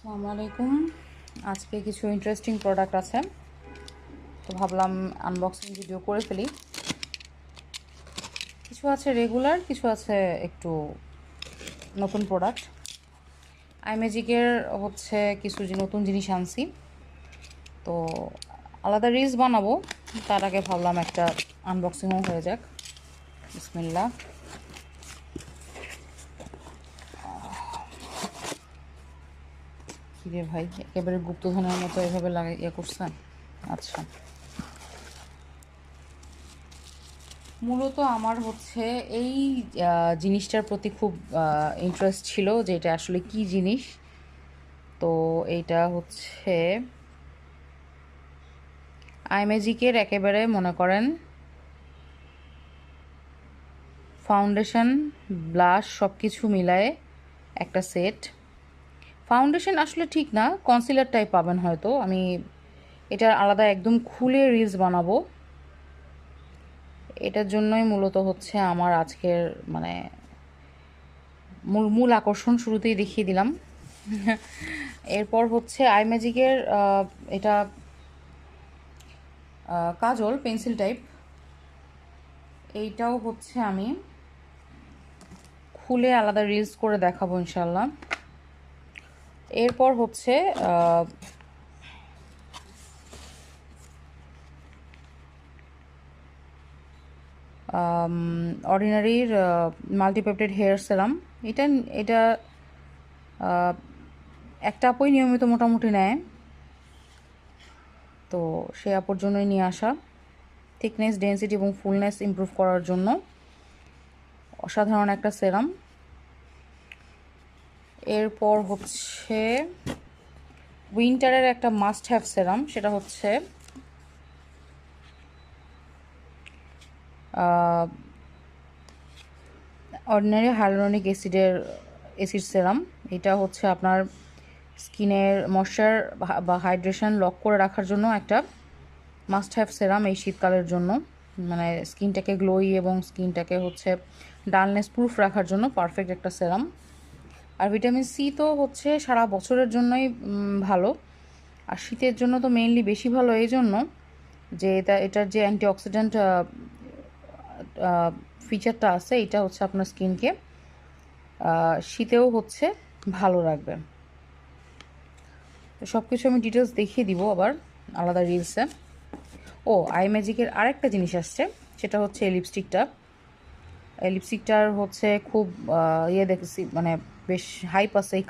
আসসালামু আলাইকুম। আজকে কিছু ইন্টারেস্টিং প্রোডাক্ট আছে, তো ভাবলাম আনবক্সিং ভিডিও করে ফেলি। কিছু আছে রেগুলার, কিছু আছে একটু নতুন প্রোডাক্ট। আইম্যাজিকের হচ্ছে কিছু নতুন জিনিস আনছি, তো আলাদা রিলস বানাবো, তার আগে ভাবলাম একটা আনবক্সিংও হয়ে যাক। বিসমিল্লাহ। কিরে ভাই, একেবারে গুপ্তধনের মতো এভাবে ইয়ে করছেন। আচ্ছা, মূলত আমার হচ্ছে এই জিনিসটার প্রতি খুব ইন্টারেস্ট ছিল যে এটা আসলে কি জিনিস। তো এইটা হচ্ছে আইম্যাজিকের একেবারে মনে করেন ফাউন্ডেশন, ব্লাশ সব কিছু মিলায়ে একটা সেট। ফাউন্ডেশন আসলে ঠিক না, কনসিলার টাইপ পাবেন হয়তো। আমি এটা আলাদা একদম খুলে রিলস বানাবো, এটার জন্যই মূলত হচ্ছে আমার আজকের মানে মূল মূল আকর্ষণ শুরুতেই দেখিয়ে দিলাম। এরপর হচ্ছে আইম্যাজিকের এটা কাজল পেন্সিল টাইপ, এইটাও হচ্ছে আমি খুলে আলাদা রিলস করে দেখাবো ইনশাল্লাহ। এরপর হচ্ছে অর্ডিনারির মাল্টিপেপটাইড হেয়ার সেরাম। এটা এটা একটা আপুই নিয়মিত মোটামুটি নেয়, তো সে আপুর জন্যই নিয়ে আসা। থিকনেস, ডেন্সিটি এবং ফুলনেস ইমপ্রুভ করার জন্য অসাধারণ একটা সেরাম। এরপর হচ্ছে উইন্টারের একটা মাস্ট হ্যাভ সেরাম, সেটা হচ্ছে অর্ডিনারি হাইলোরনিক অ্যাসিড সেরাম। এটা হচ্ছে আপনার স্কিনের ময়শ্চার বা হাইড্রেশন লক করে রাখার জন্য একটা মাস্ট হ্যাভ সেরাম এই শীতকালের জন্য। মানে স্কিনটাকে গ্লোই এবং স্কিনটাকে হচ্ছে ডালনেস প্রুফ রাখার জন্য পারফেক্ট একটা সেরাম। আর ভিটামিন সি তো হচ্ছে সারা বছরের জন্যই ভালো, আর শীতের জন্য তো মেইনলি বেশি ভালো এই জন্য যে এটার যে অ্যান্টিঅক্সিডেন্ট ফিচারটা আছে, এটা হচ্ছে আপনার স্কিনকে শীতেও হচ্ছে ভালো রাখবে। তো সব কিছু আমি ডিটেলস দেখিয়ে দিব আবার আলাদা রিলসে। ও, আইম্যাজিকের আরেকটা জিনিস আসছে, সেটা হচ্ছে এই লিপস্টিকটা। এই লিপস্টিকটার হচ্ছে খুব দেখেছি, মানে বেশ হাইপ আছে এই কালার।